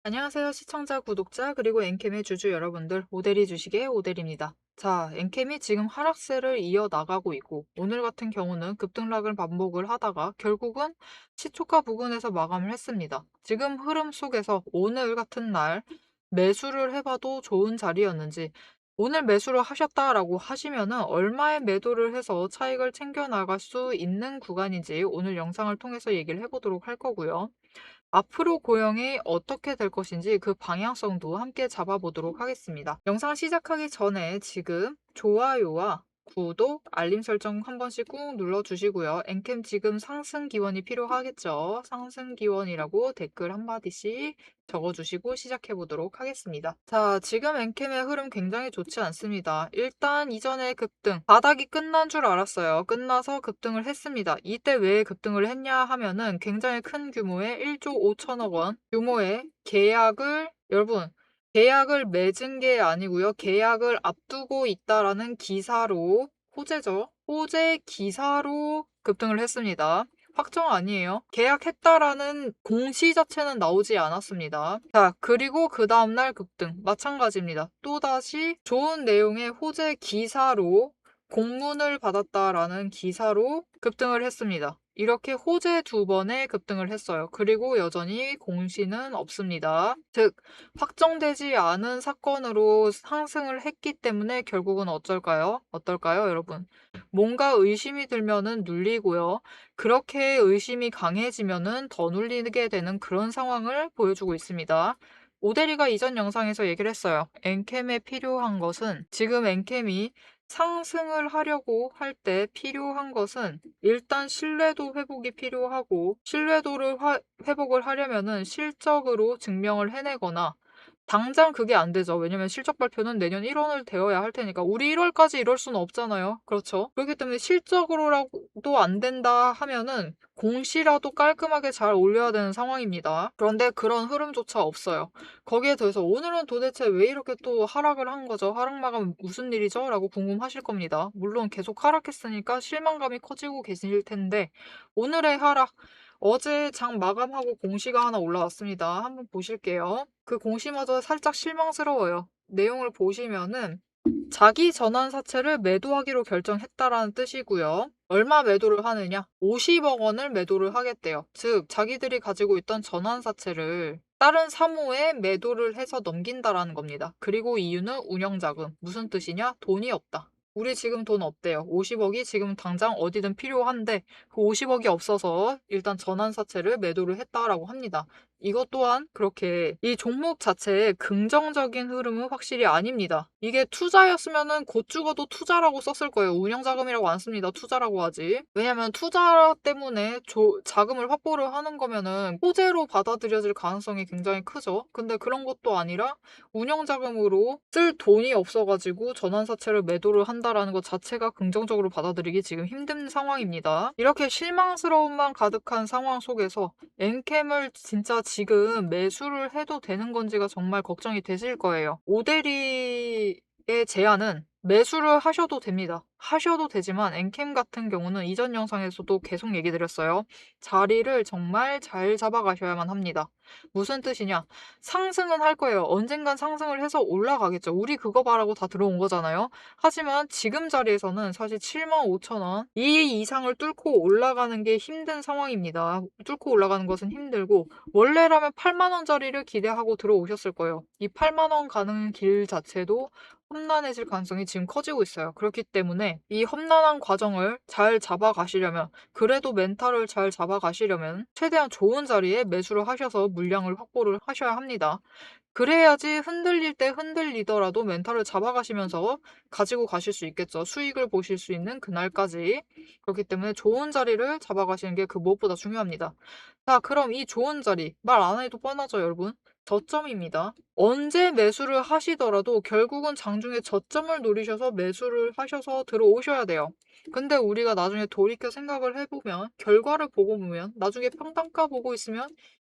안녕하세요. 시청자, 구독자, 그리고 엔캠의 주주 여러분들, 오대리 주식의 오대리입니다. 자, 엔캠이 지금 하락세를 이어나가고 있고, 오늘 같은 경우는 급등락을 반복을 하다가 결국은 시초가 부근에서 마감을 했습니다. 지금 흐름 속에서 오늘 같은 날 매수를 해봐도 좋은 자리였는지, 오늘 매수를 하셨다라고 하시면은 얼마의 매도를 해서 차익을 챙겨 나갈 수 있는 구간인지 오늘 영상을 통해서 얘기를 해보도록 할 거고요. 앞으로 고용이 어떻게 될 것인지 그 방향성도 함께 잡아보도록 하겠습니다. 영상 시작하기 전에 지금 좋아요와 구독, 알림 설정 한 번씩 꾹 눌러주시고요. 엔캠 지금 상승 기원이 필요하겠죠? 상승 기원이라고 댓글 한마디씩 적어주시고 시작해보도록 하겠습니다. 자, 지금 엔캠의 흐름 굉장히 좋지 않습니다. 일단 이전에 급등, 바닥이 끝난 줄 알았어요. 끝나서 급등을 했습니다. 이때 왜 급등을 했냐 하면은 굉장히 큰 규모의 1조 5천억 원 규모의 계약을, 여러분, 계약을 맺은 게 아니고요. 계약을 앞두고 있다라는 기사로, 호재죠. 호재 기사로 급등을 했습니다. 확정 아니에요. 계약했다라는 공시 자체는 나오지 않았습니다. 자, 그리고 그 다음날 급등. 마찬가지입니다. 또다시 좋은 내용의 호재 기사로 공문을 받았다라는 기사로 급등을 했습니다. 이렇게 호재 2번의 급등을 했어요. 그리고 여전히 공시는 없습니다. 즉, 확정되지 않은 사건으로 상승을 했기 때문에 결국은 어쩔까요? 어떨까요, 여러분? 뭔가 의심이 들면은 눌리고요. 그렇게 의심이 강해지면은 더 눌리게 되는 그런 상황을 보여주고 있습니다. 오대리가 이전 영상에서 얘기를 했어요. 엔캠에 필요한 것은, 지금 엔캠이 상승을 하려고 할 때 필요한 것은 일단 신뢰도 회복이 필요하고, 신뢰도를 회복을 하려면은 실적으로 증명을 해내거나, 당장 그게 안 되죠. 왜냐면 실적 발표는 내년 1월을 되어야 할 테니까. 우리 1월까지 이럴 수는 없잖아요. 그렇죠? 그렇기 때문에 실적으로라도 안 된다 하면은 공시라도 깔끔하게 잘 올려야 되는 상황입니다. 그런데 그런 흐름조차 없어요. 거기에 더해서 오늘은 도대체 왜 이렇게 또 하락을 한 거죠? 하락 마감 무슨 일이죠? 라고 궁금하실 겁니다. 물론 계속 하락했으니까 실망감이 커지고 계실 텐데, 오늘의 하락, 어제 장 마감하고 공시가 하나 올라왔습니다. 한번 보실게요. 그 공시마저 살짝 실망스러워요. 내용을 보시면은 자기 전환사채를 매도하기로 결정했다라는 뜻이고요. 얼마 매도를 하느냐? 50억 원을 매도를 하겠대요. 즉, 자기들이 가지고 있던 전환사채를 다른 사모에 매도를 해서 넘긴다라는 겁니다. 그리고 이유는 운영자금. 무슨 뜻이냐? 돈이 없다. 우리 지금 돈 없대요. 50억이 지금 당장 어디든 필요한데 그 50억이 없어서 일단 전환사채를 매도를 했다라고 합니다. 이것 또한 그렇게 이 종목 자체의 긍정적인 흐름은 확실히 아닙니다. 이게 투자였으면은 곧 죽어도 투자라고 썼을 거예요. 운영자금이라고 안 씁니다. 투자라고 하지. 왜냐면 투자 때문에 자금을 확보를 하는 거면은 호재로 받아들여질 가능성이 굉장히 크죠. 근데 그런 것도 아니라 운영자금으로 쓸 돈이 없어가지고 전환사채를 매도를 한다라는 것 자체가 긍정적으로 받아들이기 지금 힘든 상황입니다. 이렇게 실망스러움만 가득한 상황 속에서 엔캠을 진짜 지금 매수를 해도 되는 건지가 정말 걱정이 되실 거예요. 오대리의 제안은 매수를 하셔도 됩니다. 하셔도 되지만 엔캠 같은 경우는 이전 영상에서도 계속 얘기 드렸어요. 자리를 정말 잘 잡아가셔야만 합니다. 무슨 뜻이냐? 상승은 할 거예요. 언젠간 상승을 해서 올라가겠죠. 우리 그거 바라고 다 들어온 거잖아요. 하지만 지금 자리에서는 사실 7만 5천 원 이 이상을 뚫고 올라가는 게 힘든 상황입니다. 뚫고 올라가는 것은 힘들고, 원래라면 8만 원짜리를 기대하고 들어오셨을 거예요. 이 8만 원 가는 길 자체도 험난해질 가능성이 지금 커지고 있어요. 그렇기 때문에 이 험난한 과정을 잘 잡아가시려면, 그래도 멘탈을 잘 잡아가시려면 최대한 좋은 자리에 매수를 하셔서 물량을 확보를 하셔야 합니다. 그래야지 흔들릴 때 흔들리더라도 멘탈을 잡아가시면서 가지고 가실 수 있겠죠. 수익을 보실 수 있는 그날까지. 그렇기 때문에 좋은 자리를 잡아가시는 게 그 무엇보다 중요합니다. 자, 그럼 이 좋은 자리, 말 안 해도 뻔하죠, 여러분? 저점입니다. 언제 매수를 하시더라도 결국은 장중에 저점을 노리셔서 매수를 하셔서 들어오셔야 돼요. 근데 우리가 나중에 돌이켜 생각을 해보면, 결과를 보고 보면, 나중에 평단가 보고 있으면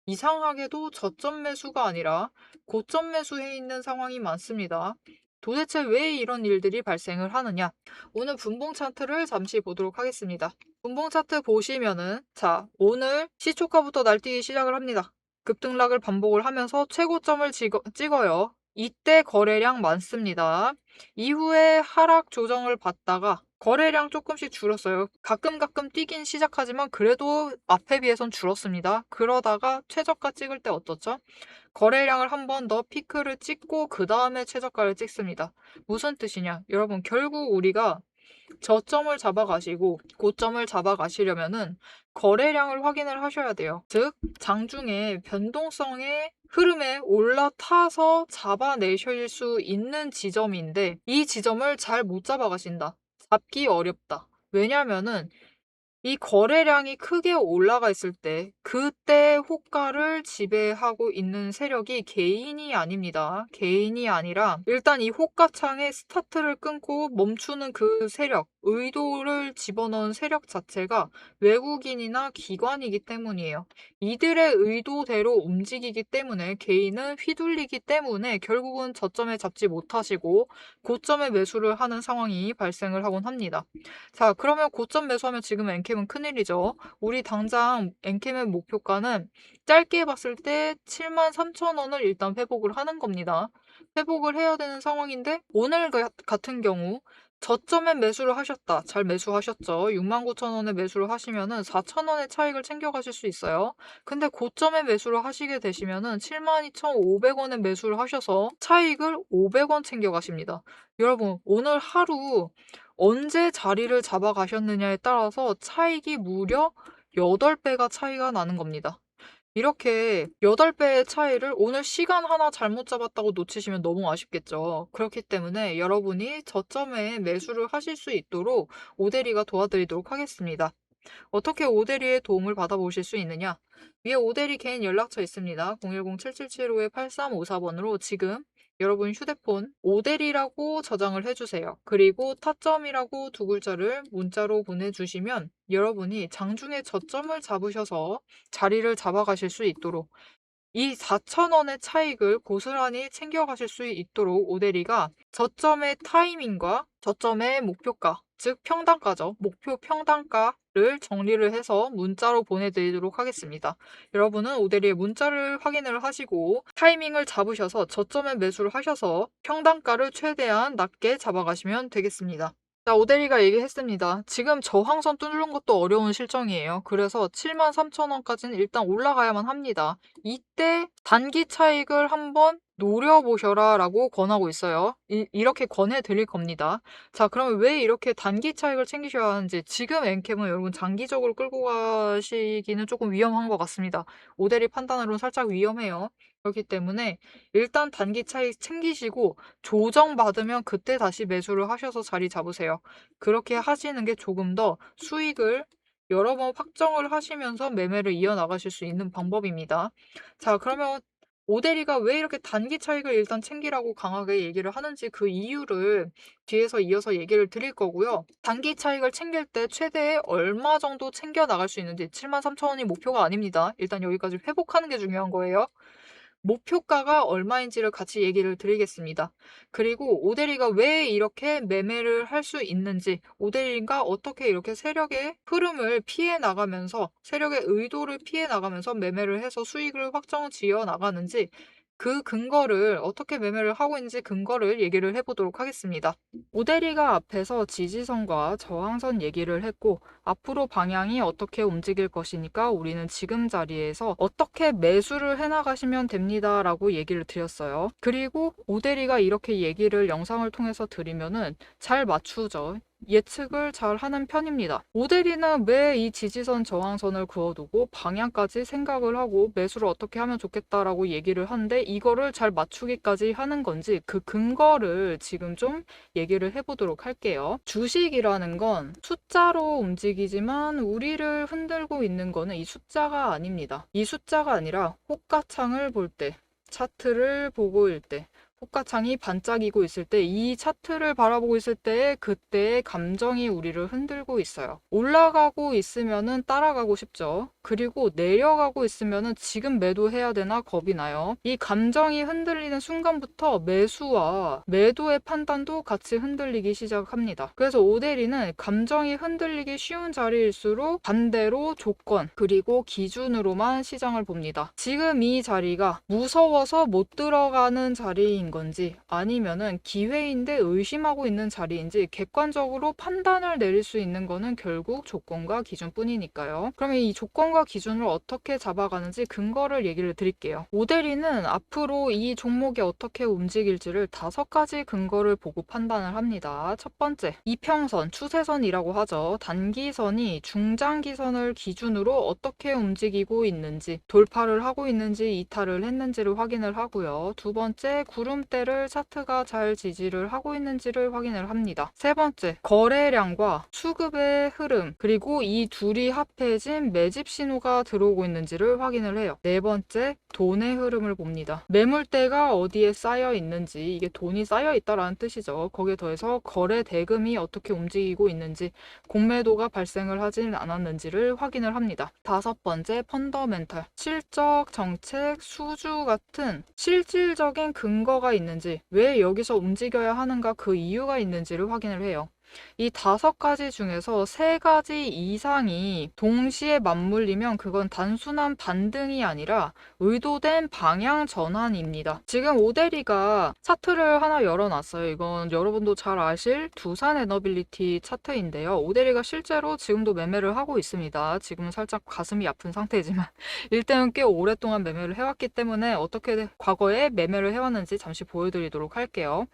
이상하게도 저점 매수가 아니라 고점 매수해 있는 상황이 많습니다. 도대체 왜 이런 일들이 발생을 하느냐? 오늘 분봉 차트를 잠시 보도록 하겠습니다. 분봉 차트 보시면은, 자, 오늘 시초가부터 날뛰기 시작을 합니다. 급등락을 반복을 하면서 최고점을 찍어요. 이때 거래량 많습니다. 이후에 하락 조정을 받다가 거래량 조금씩 줄었어요. 가끔 뛰긴 시작하지만 그래도 앞에 비해선 줄었습니다. 그러다가 최저가 찍을 때 어떻죠? 거래량을 한 번 더 피크를 찍고 그 다음에 최저가를 찍습니다. 무슨 뜻이냐? 여러분, 결국 우리가 저점을 잡아가시고 고점을 잡아가시려면은 거래량을 확인을 하셔야 돼요. 즉, 장중에 변동성의 흐름에 올라타서 잡아내실 수 있는 지점인데 이 지점을 잘 못 잡아가신다. 잡기 어렵다. 왜냐면은 이 거래량이 크게 올라가 있을 때 그때 호가를 지배하고 있는 세력이 개인이 아닙니다. 개인이 아니라 일단 이 호가창의 스타트를 끊고 멈추는 그 세력, 의도를 집어넣은 세력 자체가 외국인이나 기관이기 때문이에요. 이들의 의도대로 움직이기 때문에 개인은 휘둘리기 때문에 결국은 저점에 잡지 못하시고 고점에 매수를 하는 상황이 발생을 하곤 합니다. 자, 그러면 고점 매수하면 지금 엔캠은 큰일이죠. 우리 당장 엔캠의 목표가는 짧게 봤을 때 73,000원을 일단 회복을 하는 겁니다. 회복을 해야 되는 상황인데 오늘 같은 경우 저점에 매수를 하셨다. 잘 매수하셨죠. 69,000원에 매수를 하시면은 4,000원의 차익을 챙겨가실 수 있어요. 근데 고점에 매수를 하시게 되시면은 72,500원에 매수를 하셔서 차익을 500원 챙겨가십니다. 여러분, 오늘 하루 언제 자리를 잡아가셨느냐에 따라서 차익이 무려 8배가 차이가 나는 겁니다. 이렇게 8배의 차이를 오늘 시간 하나 잘못 잡았다고 놓치시면 너무 아쉽겠죠. 그렇기 때문에 여러분이 저점에 매수를 하실 수 있도록 오대리가 도와드리도록 하겠습니다. 어떻게 오대리의 도움을 받아보실 수 있느냐? 위에 오대리 개인 연락처 있습니다. 010-7775-8354번으로 지금 여러분 휴대폰 오대리라고 저장을 해주세요. 그리고 타점이라고 두 글자를 문자로 보내주시면 여러분이 장중에 저점을 잡으셔서 자리를 잡아가실 수 있도록 이 4,000원의 차익을 고스란히 챙겨가실 수 있도록 오대리가 저점의 타이밍과 저점의 목표가, 즉 평단가죠. 목표 평단가를 정리를 해서 문자로 보내드리도록 하겠습니다. 여러분은 오대리의 문자를 확인을 하시고 타이밍을 잡으셔서 저점에 매수를 하셔서 평단가를 최대한 낮게 잡아가시면 되겠습니다. 자, 오대리가 얘기했습니다. 지금 저항선 뚫는 것도 어려운 실정이에요. 그래서 73,000원까지는 일단 올라가야만 합니다. 이때 단기 차익을 한번 노려보셔라 라고 권하고 있어요. 이렇게 권해드릴 겁니다. 자, 그러면 왜 이렇게 단기 차익을 챙기셔야 하는지, 지금 엔캠은 여러분 장기적으로 끌고 가시기는 조금 위험한 것 같습니다. 오대리 판단으로는 살짝 위험해요. 그렇기 때문에 일단 단기 차익 챙기시고 조정받으면 그때 다시 매수를 하셔서 자리 잡으세요. 그렇게 하시는 게 조금 더 수익을 여러 번 확정을 하시면서 매매를 이어나가실 수 있는 방법입니다. 자, 그러면 오대리가 왜 이렇게 단기 차익을 일단 챙기라고 강하게 얘기를 하는지 그 이유를 뒤에서 이어서 얘기를 드릴 거고요. 단기 차익을 챙길 때 최대 얼마 정도 챙겨 나갈 수 있는지, 73,000원이 목표가 아닙니다. 일단 여기까지 회복하는 게 중요한 거예요. 목표가가 얼마인지를 같이 얘기를 드리겠습니다. 그리고 오대리가 왜 이렇게 매매를 할 수 있는지, 오대리가 어떻게 이렇게 세력의 흐름을 피해 나가면서, 세력의 의도를 피해 나가면서 매매를 해서 수익을 확정 지어 나가는지, 그 근거를 어떻게 매매를 하고 있는지 근거를 얘기를 해보도록 하겠습니다. 오대리가 앞에서 지지선과 저항선 얘기를 했고 앞으로 방향이 어떻게 움직일 것이니까 우리는 지금 자리에서 어떻게 매수를 해나가시면 됩니다 라고 얘기를 드렸어요. 그리고 오대리가 이렇게 얘기를 영상을 통해서 드리면은 잘 맞추죠. 예측을 잘 하는 편입니다. 오대리는 왜 이 지지선 저항선을 그어두고 방향까지 생각을 하고 매수를 어떻게 하면 좋겠다라고 얘기를 하는데 이거를 잘 맞추기까지 하는 건지 그 근거를 지금 좀 얘기를 해보도록 할게요. 주식이라는 건 숫자로 움직이지만 우리를 흔들고 있는 거는 이 숫자가 아닙니다. 이 숫자가 아니라 호가창을 볼 때, 차트를 보고 일 때, 호가창이 반짝이고 있을 때, 이 차트를 바라보고 있을 때 그때의 감정이 우리를 흔들고 있어요. 올라가고 있으면은 따라가고 싶죠. 그리고 내려가고 있으면은 지금 매도해야 되나 겁이 나요. 이 감정이 흔들리는 순간부터 매수와 매도의 판단도 같이 흔들리기 시작합니다. 그래서 오데리는 감정이 흔들리기 쉬운 자리일수록 반대로 조건 그리고 기준으로만 시장을 봅니다. 지금 이 자리가 무서워서 못 들어가는 자리인 건지 아니면은 기회인데 의심하고 있는 자리인지 객관적으로 판단을 내릴 수 있는 거는 결국 조건과 기준뿐이니까요. 그러면 이 조건과 기준을 어떻게 잡아가는지 근거를 얘기를 드릴게요. 오데리는 앞으로 이 종목이 어떻게 움직일지를 5가지 근거를 보고 판단을 합니다. 첫 번째, 이평선, 추세선이라고 하죠. 단기선이 중장기선을 기준으로 어떻게 움직이고 있는지, 돌파를 하고 있는지 이탈을 했는지를 확인을 하고요. 두 번째, 구름대를 차트가 잘 지지를 하고 있는지를 확인을 합니다. 세 번째, 거래량과 수급의 흐름, 그리고 이 둘이 합해진 매집 신호가 들어오고 있는지를 확인을 해요. 네 번째, 돈의 흐름을 봅니다. 매물대가 어디에 쌓여 있는지, 이게 돈이 쌓여 있다라는 뜻이죠. 거기에 더해서 거래 대금이 어떻게 움직이고 있는지, 공매도가 발생을 하진 않았는지를 확인을 합니다. 다섯 번째, 펀더멘탈, 실적, 정책, 수주 같은 실질적인 근거가 있는지, 왜 여기서 움직여야 하는가 그 이유가 있는지를 확인을 해요. 이 5가지 중에서 3가지 이상이 동시에 맞물리면 그건 단순한 반등이 아니라 의도된 방향 전환입니다. 지금 오데리가 차트를 하나 열어놨어요. 이건 여러분도 잘 아실 두산 에너빌리티 차트인데요. 오데리가 실제로 지금도 매매를 하고 있습니다. 지금은 살짝 가슴이 아픈 상태지만 일단은 꽤 오랫동안 매매를 해왔기 때문에 어떻게 과거에 매매를 해왔는지 잠시 보여드리도록 할게요.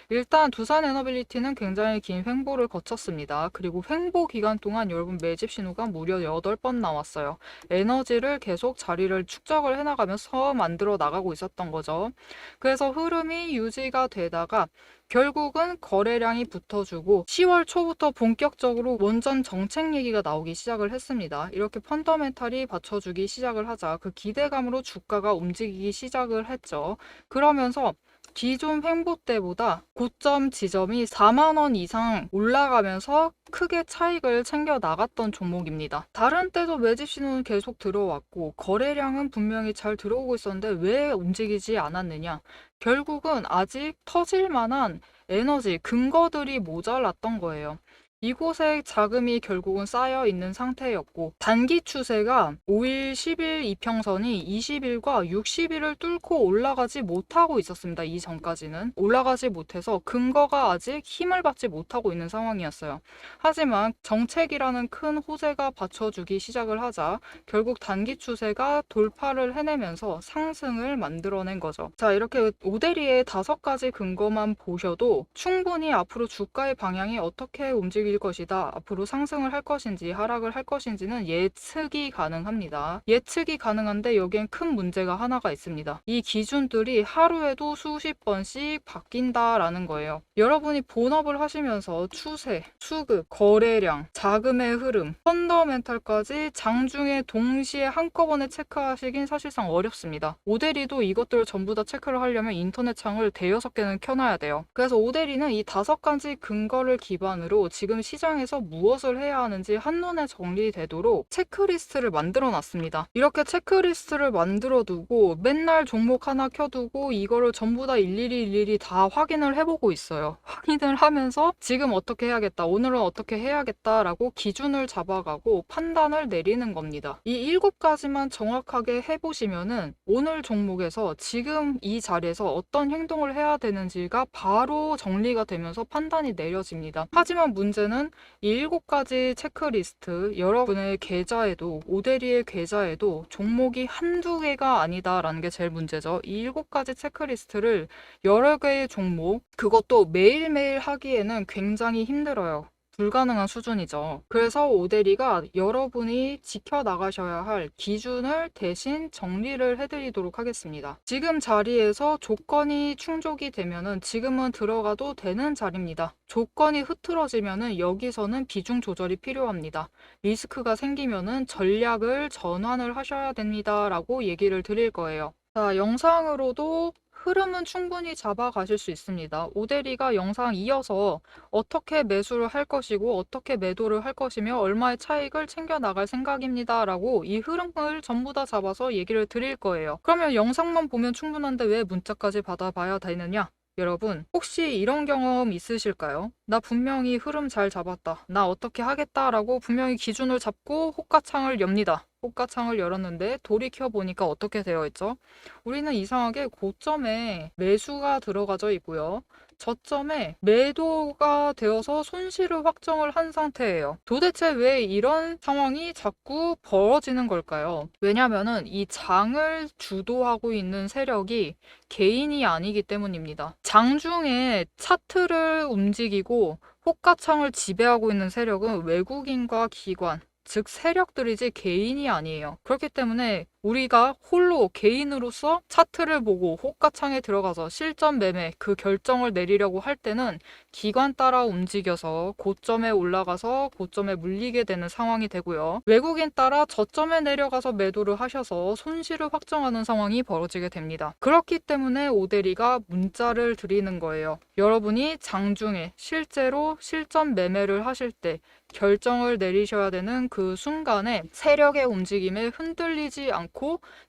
일단 두산 에너빌리티는 굉장히 긴 횡보를 거쳤습니다. 그리고 횡보 기간 동안 여러분 매집 신호가 무려 8번 나왔어요. 에너지를 계속 자리를 축적을 해나가면서 만들어 나가고 있었던 거죠. 그래서 흐름이 유지가 되다가 결국은 거래량이 붙어주고 10월 초부터 본격적으로 원전 정책 얘기가 나오기 시작을 했습니다. 이렇게 펀더멘탈이 받쳐주기 시작을 하자 그 기대감으로 주가가 움직이기 시작을 했죠. 그러면서 기존 횡보 때보다 고점 지점이 4만 원 이상 올라가면서 크게 차익을 챙겨 나갔던 종목입니다. 다른 때도 매집 신호는 계속 들어왔고 거래량은 분명히 잘 들어오고 있었는데 왜 움직이지 않았느냐? 결국은 아직 터질 만한 에너지, 근거들이 모자랐던 거예요. 이곳에 자금이 결국은 쌓여 있는 상태였고 단기 추세가 5일, 10일 이평선이 20일과 60일을 뚫고 올라가지 못하고 있었습니다. 이전까지는 올라가지 못해서 근거가 아직 힘을 받지 못하고 있는 상황이었어요. 하지만 정책이라는 큰 호재가 받쳐주기 시작을 하자 결국 단기 추세가 돌파를 해내면서 상승을 만들어낸 거죠. 자, 이렇게 오데리의 5가지 근거만 보셔도 충분히 앞으로 주가의 방향이 어떻게 움직일 것이다. 앞으로 상승을 할 것인지 하락을 할 것인지는 예측이 가능합니다. 예측이 가능한데 여기엔 큰 문제가 하나가 있습니다. 이 기준들이 하루에도 수십 번씩 바뀐다라는 거예요. 여러분이 본업을 하시면서 추세, 수급, 거래량, 자금의 흐름, 펀더멘탈까지 장중에 동시에 한꺼번에 체크하시긴 사실상 어렵습니다. 오데리도 이것들을 전부 다 체크를 하려면 인터넷 창을 대여섯 개는 켜놔야 돼요. 그래서 오데리는 이 5가지 근거를 기반으로 지금 시장에서 무엇을 해야 하는지 한눈에 정리되도록 체크리스트를 만들어 놨습니다. 이렇게 체크리스트를 만들어 두고 맨날 종목 하나 켜두고 이거를 전부 다 일일이 다 확인을 해보고 있어요. 확인을 하면서 지금 어떻게 해야겠다, 오늘은 어떻게 해야겠다라고 기준을 잡아가고 판단을 내리는 겁니다. 이 7가지만 정확하게 해보시면은 오늘 종목에서 지금 이 자리에서 어떤 행동을 해야 되는지가 바로 정리가 되면서 판단이 내려집니다. 하지만 문제는 이 7가지 체크리스트 여러분의 계좌에도 오데리의 계좌에도 종목이 한두 개가 아니다라는 게 제일 문제죠. 이 7가지 체크리스트를 여러 개의 종목 그것도 매일매일 하기에는 굉장히 힘들어요. 불가능한 수준이죠. 그래서 오데리가 여러분이 지켜나가셔야 할 기준을 대신 정리를 해드리도록 하겠습니다. 지금 자리에서 조건이 충족이 되면은 지금은 들어가도 되는 자리입니다. 조건이 흐트러지면은 여기서는 비중 조절이 필요합니다. 리스크가 생기면은 전략을 전환을 하셔야 됩니다. 라고 얘기를 드릴 거예요. 자, 영상으로도 흐름은 충분히 잡아가실 수 있습니다. 오대리가 영상 이어서 어떻게 매수를 할 것이고 어떻게 매도를 할 것이며 얼마의 차익을 챙겨 나갈 생각입니다 라고 이 흐름을 전부 다 잡아서 얘기를 드릴 거예요. 그러면 영상만 보면 충분한데 왜 문자까지 받아봐야 되느냐? 여러분, 혹시 이런 경험 있으실까요? 나 분명히 흐름 잘 잡았다. 나 어떻게 하겠다라고 분명히 기준을 잡고 호가창을 엽니다. 호가창을 열었는데 돌이켜보니까 어떻게 되어 있죠? 우리는 이상하게 고점에 매수가 들어가져 있고요. 저점에 매도가 되어서 손실을 확정을 한 상태예요. 도대체 왜 이런 상황이 자꾸 벌어지는 걸까요? 왜냐면은 이 장을 주도하고 있는 세력이 개인이 아니기 때문입니다. 장중에 차트를 움직이고 호가창을 지배하고 있는 세력은 외국인과 기관, 즉 세력들이지 개인이 아니에요. 그렇기 때문에 우리가 홀로 개인으로서 차트를 보고 호가창에 들어가서 실전 매매 그 결정을 내리려고 할 때는 기관 따라 움직여서 고점에 올라가서 고점에 물리게 되는 상황이 되고요. 외국인 따라 저점에 내려가서 매도를 하셔서 손실을 확정하는 상황이 벌어지게 됩니다. 그렇기 때문에 오대리가 문자를 드리는 거예요. 여러분이 장중에 실제로 실전 매매를 하실 때 결정을 내리셔야 되는 그 순간에 세력의 움직임에 흔들리지 않고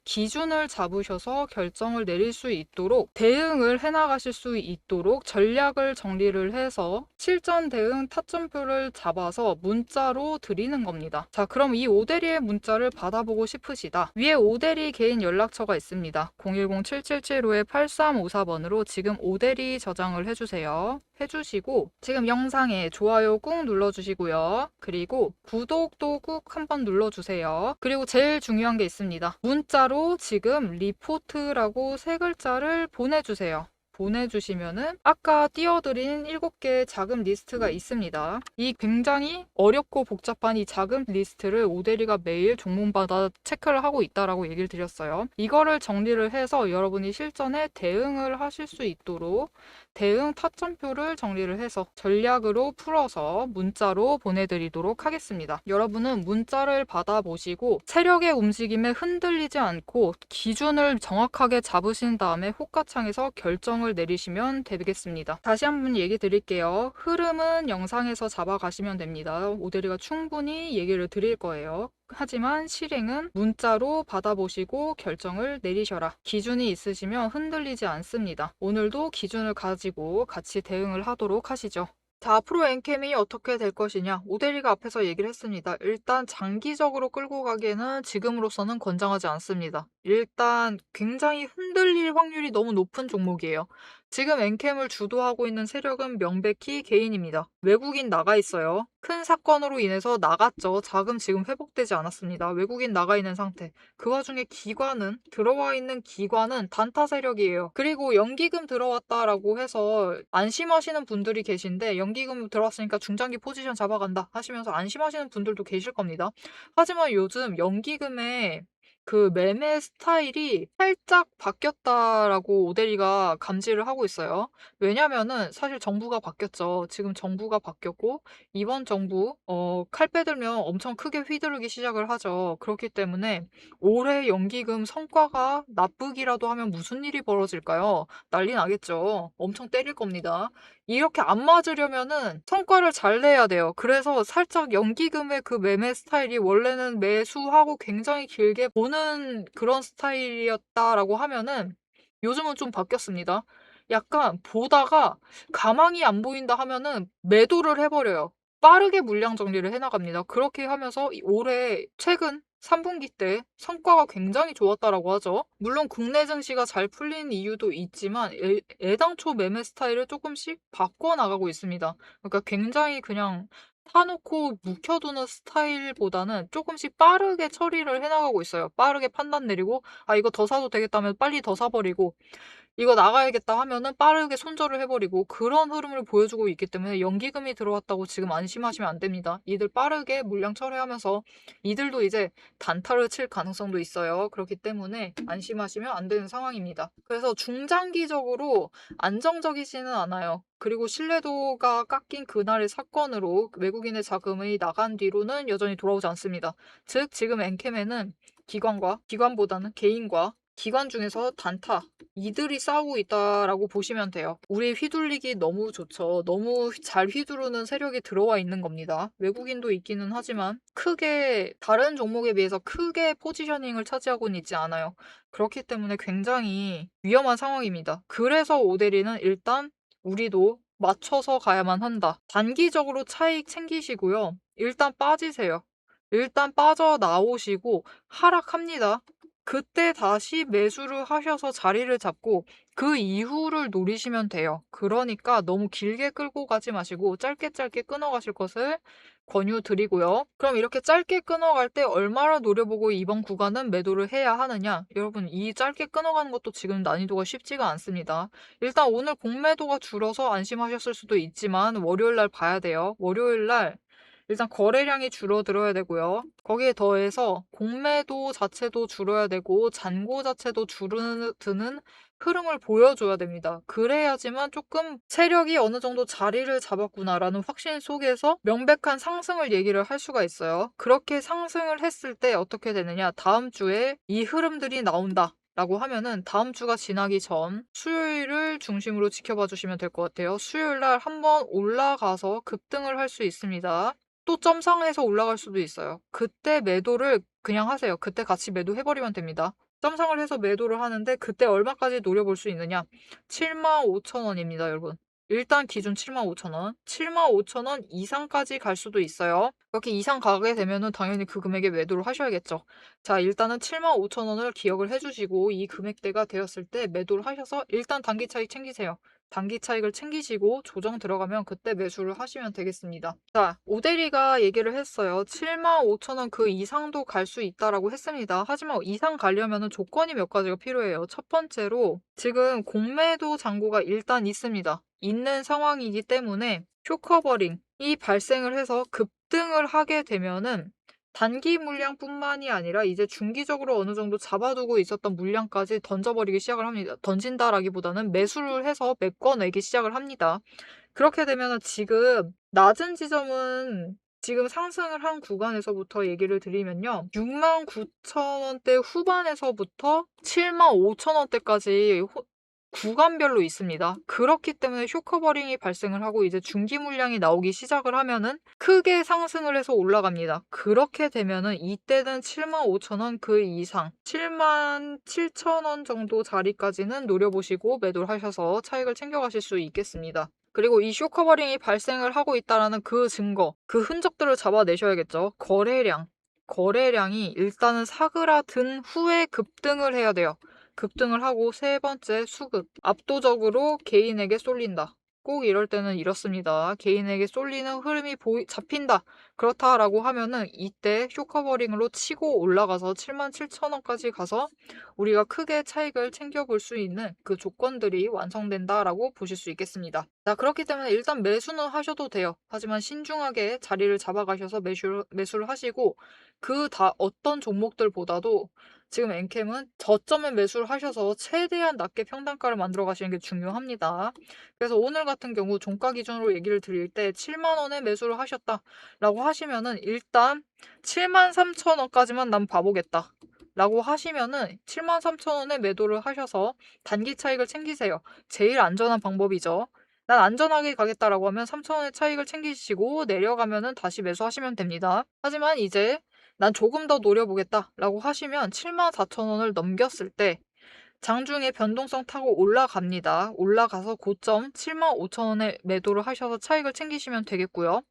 기준을 잡으셔서 결정을 내릴 수 있도록 대응을 해나가실 수 있도록 전략을 정리를 해서 실전 대응 타점표를 잡아서 문자로 드리는 겁니다. 자, 그럼 이 오대리의 문자를 받아보고 싶으시다. 위에 오대리 개인 연락처가 있습니다. 010-7775-8354번으로 지금 오대리 저장을 해주세요. 해주시고 지금 영상에 좋아요 꾹 눌러주시고요. 그리고 구독도 꾹 한번 눌러주세요. 그리고 제일 중요한 게 있습니다. 문자로 지금 리포트라고 세 글자를 보내주세요. 보내주시면은 아까 띄워드린 7개의 자금 리스트가 있습니다. 이 굉장히 어렵고 복잡한 이 자금 리스트를 오대리가 매일 종목마다 체크를 하고 있다라고 얘기를 드렸어요. 이거를 정리를 해서 여러분이 실전에 대응을 하실 수 있도록 대응 타점표를 정리를 해서 전략으로 풀어서 문자로 보내드리도록 하겠습니다. 여러분은 문자를 받아보시고 세력의 움직임에 흔들리지 않고 기준을 정확하게 잡으신 다음에 호가창에서 결정을 내리시면 되겠습니다. 다시 한번 얘기 드릴게요. 흐름은 영상에서 잡아가시면 됩니다. 오대리가 충분히 얘기를 드릴 거예요. 하지만 실행은 문자로 받아보시고 결정을 내리셔라. 기준이 있으시면 흔들리지 않습니다. 오늘도 기준을 가지고 같이 대응을 하도록 하시죠. 자, 앞으로 엔캠이 어떻게 될 것이냐. 오대리가 앞에서 얘기를 했습니다. 일단 장기적으로 끌고 가기에는 지금으로서는 권장하지 않습니다. 일단 굉장히 흔들릴 확률이 너무 높은 종목이에요. 지금 엔캠을 주도하고 있는 세력은 명백히 개인입니다. 외국인 나가 있어요. 큰 사건으로 인해서 나갔죠. 자금 지금 회복되지 않았습니다. 외국인 나가 있는 상태. 그 와중에 들어와 있는 기관은 단타 세력이에요. 그리고 연기금 들어왔다라고 해서 안심하시는 분들이 계신데 연기금 들어왔으니까 중장기 포지션 잡아간다 하시면서 안심하시는 분들도 계실 겁니다. 하지만 요즘 연기금의 그 매매 스타일이 살짝 바뀌었다라고 오대리가 감지를 하고 있어요. 왜냐면은 사실 정부가 바뀌었죠. 지금 정부가 바뀌었고 이번 정부 칼 빼들면 엄청 크게 휘두르기 시작을 하죠. 그렇기 때문에 올해 연기금 성과가 나쁘기라도 하면 무슨 일이 벌어질까요? 난리 나겠죠. 엄청 때릴 겁니다. 이렇게 안 맞으려면은 성과를 잘 내야 돼요. 그래서 살짝 연기금의 그 매매 스타일이 원래는 매수하고 굉장히 길게 보는 그런 스타일이었다라고 하면은 요즘은 좀 바뀌었습니다. 약간 보다가 가망이 안 보인다 하면은 매도를 해버려요. 빠르게 물량 정리를 해나갑니다. 그렇게 하면서 올해 최근 3분기 때 성과가 굉장히 좋았다라고 하죠. 물론 국내 증시가 잘 풀린 이유도 있지만 애당초 매매 스타일을 조금씩 바꿔나가고 있습니다. 그러니까 굉장히 그냥 사놓고 묵혀두는 스타일보다는 조금씩 빠르게 처리를 해나가고 있어요. 빠르게 판단 내리고 아 이거 더 사도 되겠다면 빨리 더 사버리고 이거 나가야겠다 하면은 빠르게 손절을 해버리고 그런 흐름을 보여주고 있기 때문에 연기금이 들어왔다고 지금 안심하시면 안 됩니다. 이들 빠르게 물량 처리하면서 이들도 이제 단타를 칠 가능성도 있어요. 그렇기 때문에 안심하시면 안 되는 상황입니다. 그래서 중장기적으로 안정적이지는 않아요. 그리고 신뢰도가 깎인 그날의 사건으로 외국인의 자금이 나간 뒤로는 여전히 돌아오지 않습니다. 즉 지금 엔캠에는 기관보다는 개인과 기관 중에서 단타, 이들이 싸우고 있다라고 보시면 돼요. 우리 휘둘리기 너무 좋죠. 너무 잘 휘두르는 세력이 들어와 있는 겁니다. 외국인도 있기는 하지만 크게 다른 종목에 비해서 크게 포지셔닝을 차지하고는 있지 않아요. 그렇기 때문에 굉장히 위험한 상황입니다. 그래서 오데리는 일단 우리도 맞춰서 가야만 한다. 단기적으로 차익 챙기시고요. 일단 빠지세요. 일단 빠져나오시고 하락합니다. 그때 다시 매수를 하셔서 자리를 잡고 그 이후를 노리시면 돼요. 그러니까 너무 길게 끌고 가지 마시고 짧게 끊어 가실 것을 권유드리고요. 그럼 이렇게 짧게 끊어갈 때 얼마나 노려보고 이번 구간은 매도를 해야 하느냐? 여러분, 이 짧게 끊어가는 것도 지금 난이도가 쉽지가 않습니다. 일단 오늘 공매도가 줄어서 안심하셨을 수도 있지만 월요일 날 봐야 돼요. 월요일 날 일단 거래량이 줄어들어야 되고요. 거기에 더해서 공매도 자체도 줄어야 되고 잔고 자체도 줄어드는 흐름을 보여줘야 됩니다. 그래야지만 조금 세력이 어느 정도 자리를 잡았구나라는 확신 속에서 명백한 상승을 얘기를 할 수가 있어요. 그렇게 상승을 했을 때 어떻게 되느냐? 다음 주에 이 흐름들이 나온다. 라고 하면은 다음 주가 지나기 전 수요일을 중심으로 지켜봐 주시면 될 것 같아요. 수요일 날 한번 올라가서 급등을 할 수 있습니다. 또 점상에서 올라갈 수도 있어요. 그때 매도를 그냥 하세요. 그때 같이 매도해버리면 됩니다. 점상을 해서 매도를 하는데 그때 얼마까지 노려볼 수 있느냐? 75,000원입니다, 여러분. 일단 기준 75,000원. 75,000원 이상까지 갈 수도 있어요. 그렇게 이상 가게 되면은 당연히 그 금액에 매도를 하셔야겠죠. 자, 일단은 75,000원을 기억을 해주시고 이 금액대가 되었을 때 매도를 하셔서 일단 단기 차익 챙기세요. 단기 차익을 챙기시고 조정 들어가면 그때 매수를 하시면 되겠습니다. 자, 오대리가 얘기를 했어요. 75,000원 그 이상도 갈 수 있다라고 했습니다. 하지만 이상 가려면 조건이 몇 가지가 필요해요. 첫 번째로 지금 공매도 잔고가 일단 있습니다. 있는 상황이기 때문에 쇼커버링이 발생을 해서 급등을 하게 되면은 단기 물량뿐만이 아니라 이제 중기적으로 어느 정도 잡아두고 있었던 물량까지 던져버리기 시작을 합니다. 던진다라기보다는 매수를 해서 메꿔내기 시작을 합니다. 그렇게 되면 지금 낮은 지점은 지금 상승을 한 구간에서부터 얘기를 드리면요. 69,000원대 후반에서부터 75,000원대까지 구간별로 있습니다. 그렇기 때문에 쇼커버링이 발생을 하고 이제 중기 물량이 나오기 시작을 하면은 크게 상승을 해서 올라갑니다. 그렇게 되면은 이때는 75,000원 그 이상 77,000원 정도 자리까지는 노려보시고 매도를 하셔서 차익을 챙겨가실 수 있겠습니다. 그리고 이 쇼커버링이 발생을 하고 있다는 그 증거, 그 흔적들을 잡아내셔야겠죠. 거래량이 일단은 사그라든 후에 급등을 해야 돼요. 급등을 하고 세 번째 수급. 압도적으로 개인에게 쏠린다. 꼭 이럴 때는 이렇습니다. 개인에게 쏠리는 흐름이 잡힌다. 그렇다라고 하면은 이때 쇼커버링으로 치고 올라가서 77,000원까지 가서 우리가 크게 차익을 챙겨볼 수 있는 그 조건들이 완성된다라고 보실 수 있겠습니다. 자, 그렇기 때문에 일단 매수는 하셔도 돼요. 하지만 신중하게 자리를 잡아가셔서 매수를 하시고 어떤 종목들보다도 지금 엔캠은 저점에 매수를 하셔서 최대한 낮게 평단가를 만들어 가시는 게 중요합니다. 그래서 오늘 같은 경우 종가 기준으로 얘기를 드릴 때 7만 원에 매수를 하셨다라고 하시면은 일단 73,000원까지만 난 봐보겠다. 라고 하시면은 73,000원에 매도를 하셔서 단기 차익을 챙기세요. 제일 안전한 방법이죠. 난 안전하게 가겠다라고 하면 3,000원의 차익을 챙기시고 내려가면은 다시 매수하시면 됩니다. 하지만 이제 난 조금 더 노려보겠다라고 하시면 74,000원을 넘겼을 때 장중에 변동성 타고 올라갑니다. 올라가서 고점 75,000원에 매도를 하셔서 차익을 챙기시면 되겠고요.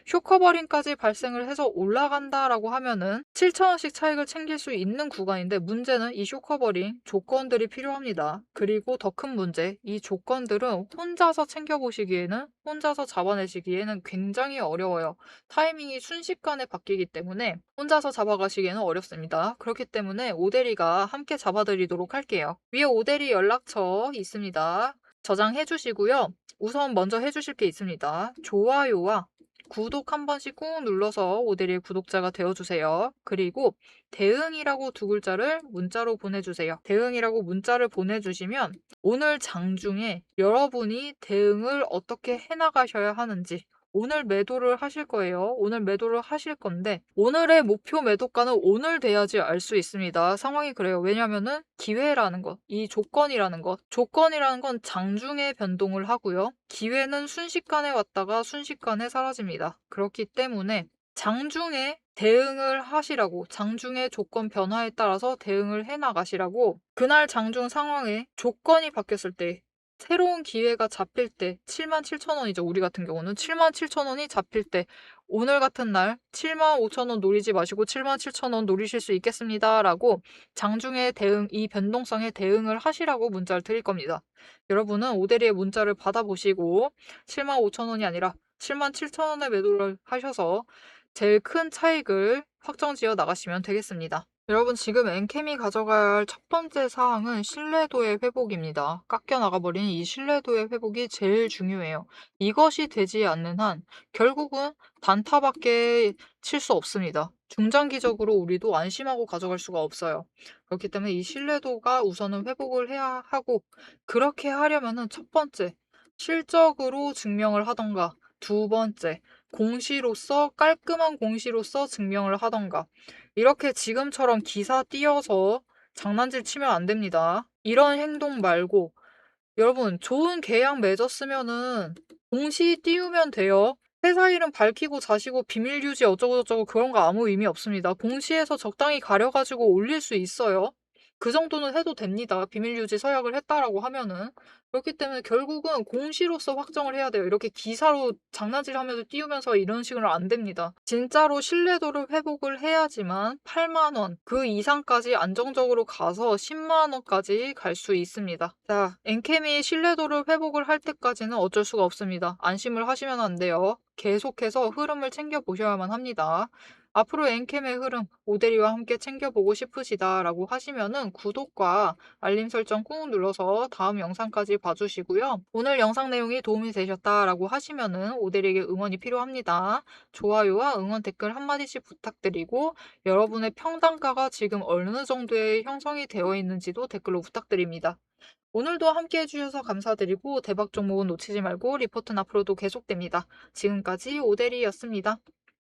쇼커버링까지 발생을 해서 올라간다라고 하면은 7,000원씩 차익을 챙길 수 있는 구간인데 문제는 이 쇼커버링 조건들이 필요합니다. 그리고 더 큰 문제, 이 조건들은 혼자서 챙겨보시기에는 혼자서 잡아내시기에는 굉장히 어려워요. 타이밍이 순식간에 바뀌기 때문에 혼자서 잡아가시기에는 어렵습니다. 그렇기 때문에 오대리가 함께 잡아드리도록 할게요. 위에 오대리 연락처 있습니다. 저장해 주시고요. 우선 먼저 해주실 게 있습니다. 좋아요와 구독 한 번씩 꾹 눌러서 오대리의 구독자가 되어주세요. 그리고 대응이라고 두 글자를 문자로 보내주세요. 대응이라고 문자를 보내주시면 오늘 장중에 여러분이 대응을 어떻게 해나가셔야 하는지 오늘 매도를 하실 거예요. 오늘 매도를 하실 건데 오늘의 목표 매도가는 오늘 돼야지 알 수 있습니다. 상황이 그래요. 왜냐면은 기회라는 것, 이 조건이라는 것, 조건이라는 건 장중에 변동을 하고요. 기회는 순식간에 왔다가 순식간에 사라집니다. 그렇기 때문에 장중에 대응을 하시라고, 장중의 조건 변화에 따라서 대응을 해 나가시라고, 그날 장중 상황에 조건이 바뀌었을 때 새로운 기회가 잡힐 때 77,000원이죠. 우리 같은 경우는 77,000원이 잡힐 때 오늘 같은 날 75,000원 노리지 마시고 77,000원 노리실 수 있겠습니다라고 장중에 대응, 이 변동성에 대응을 하시라고 문자를 드릴 겁니다. 여러분은 오대리의 문자를 받아보시고 75,000원이 아니라 77,000원에 매도를 하셔서 제일 큰 차익을 확정지어 나가시면 되겠습니다. 여러분, 지금 엔캠이 가져가야 할 첫 번째 사항은 신뢰도의 회복입니다. 깎여 나가버린 이 신뢰도의 회복이 제일 중요해요. 이것이 되지 않는 한 결국은 단타밖에 칠 수 없습니다. 중장기적으로 우리도 안심하고 가져갈 수가 없어요. 그렇기 때문에 이 신뢰도가 우선은 회복을 해야 하고, 그렇게 하려면은 첫 번째, 실적으로 증명을 하던가, 두 번째, 공시로서, 깔끔한 공시로서 증명을 하던가, 이렇게 지금처럼 기사 띄어서 장난질 치면 안 됩니다. 이런 행동 말고, 여러분, 좋은 계약 맺었으면은 공시 띄우면 돼요. 회사 이름 밝히고 자시고 비밀 유지 어쩌고저쩌고 그런 거 아무 의미 없습니다. 공시에서 적당히 가려가지고 올릴 수 있어요. 그 정도는 해도 됩니다. 비밀 유지 서약을 했다라고 하면은. 그렇기 때문에 결국은 공시로서 확정을 해야 돼요. 이렇게 기사로 장난질 하면서 띄우면서 이런 식으로 안 됩니다. 진짜로 신뢰도를 회복을 해야지만 8만 원, 그 이상까지 안정적으로 가서 10만 원까지 갈 수 있습니다. 자, 엔캠이 신뢰도를 회복을 할 때까지는 어쩔 수가 없습니다. 안심을 하시면 안 돼요. 계속해서 흐름을 챙겨보셔야만 합니다. 앞으로 엔캠의 흐름, 오대리와 함께 챙겨보고 싶으시다라고 하시면은 구독과 알림 설정 꾹 눌러서 다음 영상까지 봐주시고요. 오늘 영상 내용이 도움이 되셨다라고 하시면은 오대리에게 응원이 필요합니다. 좋아요와 응원 댓글 한마디씩 부탁드리고, 여러분의 평단가가 지금 어느 정도의 형성이 되어 있는지도 댓글로 부탁드립니다. 오늘도 함께 해주셔서 감사드리고, 대박 종목은 놓치지 말고 리포트는 앞으로도 계속됩니다. 지금까지 오대리였습니다.